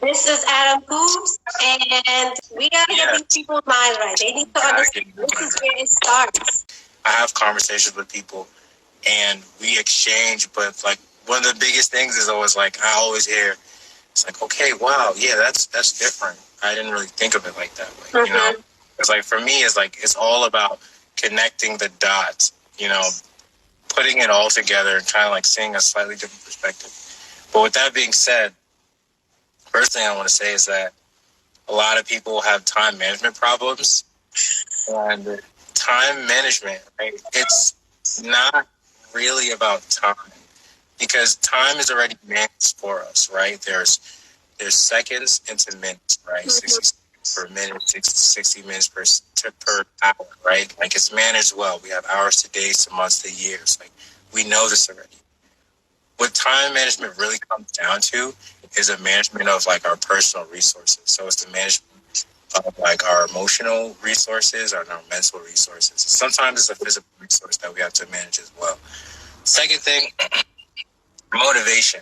This is Adam Coobez, and we gotta get these people's minds right. They need to understand this is where it starts. I have conversations with people, and we exchange, but like one of the biggest things is always like I always hear, it's like, okay, wow, yeah, that's different. I didn't really think of it like that way, you know. It's like for me, it's all about connecting the dots, you know, putting it all together and kind of like seeing a slightly different perspective. But with that being said, first thing I want to say is that a lot of people have time management problems, and time management, right? It's not really about time, because time is already managed for us, right? There's seconds into minutes, right? 60 seconds per minute, 60 minutes per hour, right? Like it's managed well. We have hours to days to months to years. Like we know this already. What time management really comes down to is a management of like our personal resources. So it's the management of like our emotional resources and our mental resources. Sometimes it's a physical resource that we have to manage as well. Second thing, motivation.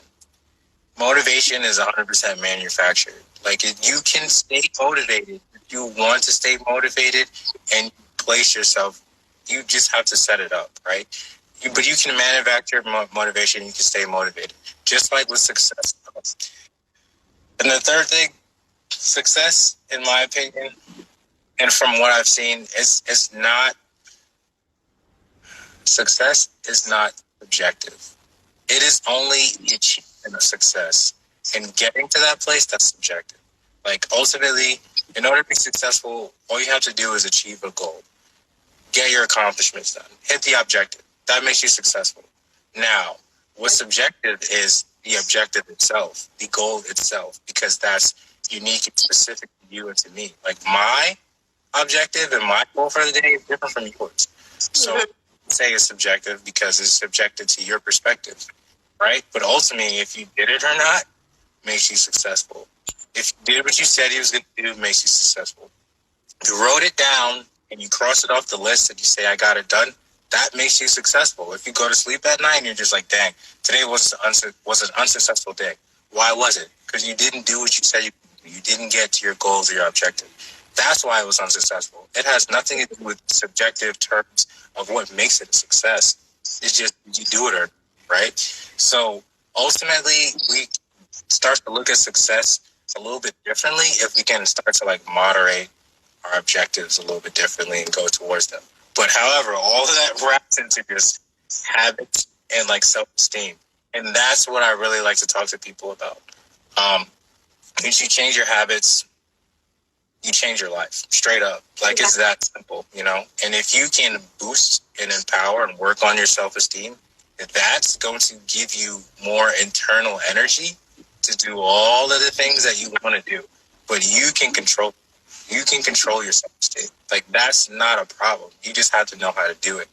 Motivation is 100% manufactured. Like you can stay motivated if you want to stay motivated and place yourself. You just have to set it up, right? But you can manufacture motivation. You can stay motivated, just like with success. And the third thing, success, in my opinion, and from what I've seen, success is not objective. It is only the achievement of success. And getting to that place, that's subjective. Like ultimately, in order to be successful, all you have to do is achieve a goal. Get your accomplishments done. Hit the objective. That makes you successful. Now, what's subjective is the objective itself, the goal itself, because that's unique and specific to you and to me. Like my objective and my goal for the day is different from yours. So say it's subjective because it's subjective to your perspective, right? But ultimately, if you did it or not, makes you successful. If you did what you said you was going to do, makes you successful. If you wrote it down and you cross it off the list and you say, I got it done, that makes you successful. If you go to sleep at night and you're just like, dang, today was an unsuccessful day. Why was it? Because you didn't do what you said you could do. You didn't get to your goals or your objective. That's why it was unsuccessful. It has nothing to do with subjective terms of what makes it a success. It's just you do it or right? So ultimately, we start to look at success a little bit differently if we can start to like moderate our objectives a little bit differently and go towards them. But however, all of that wraps into just habits and like self-esteem. And that's what I really like to talk to people about. Once you change your habits, you change your life straight up. Like it's that simple, you know? And if you can boost and empower and work on your self-esteem, that's going to give you more internal energy to do all of the things that you want to do. But you can control your self-esteem. Like that's not a problem. You just have to know how to do it.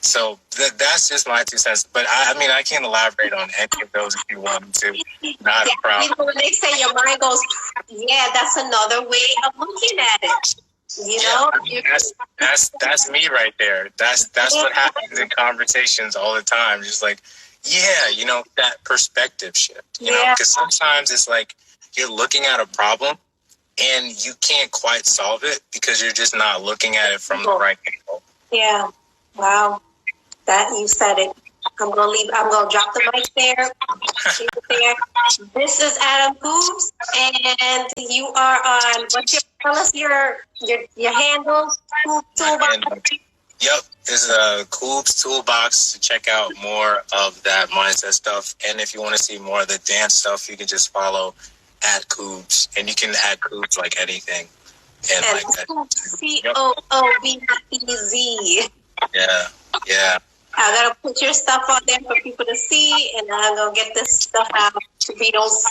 So that's just my 2 cents. But I mean, I can't elaborate on any of those if you want to. Not a problem. You know, when they say your mind goes, yeah, that's another way of looking at it. You know, I mean, that's me right there. That's what happens in conversations all the time. Just like, yeah, you know, that perspective shift. You know, because sometimes it's like you're looking at a problem and you can't quite solve it because you're just not looking at it from the right angle. Yeah. Wow. That you said it. I'm gonna drop the mic there. Keep it there. This is Adam Coobez, and you are on. Tell us your handles. Toolbox. Yep, this is a Coobez Toolbox to check out more of that mindset stuff. And if you want to see more of the dance stuff, you can just follow @Coobez, and you can add Coobez like anything. And like that. COOBEZ. Yeah. I gotta put your stuff out there for people to see, and I'm gonna get this stuff out to be those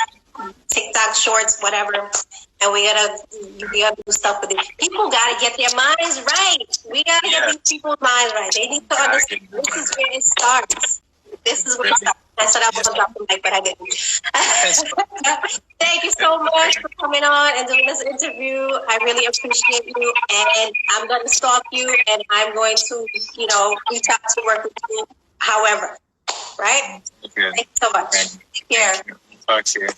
TikTok shorts, whatever. And we gotta do stuff with it. People gotta get their minds right. We gotta get these people's minds right. They need to understand this is where it starts. This is where it starts. I said I was gonna drop the mic, but I didn't. Thank you so much for coming on and doing this interview. I really appreciate you, and I'm going to stalk you, and I'm going to, reach out to work with you. However, right? Thank you so much. Here. Talk to you.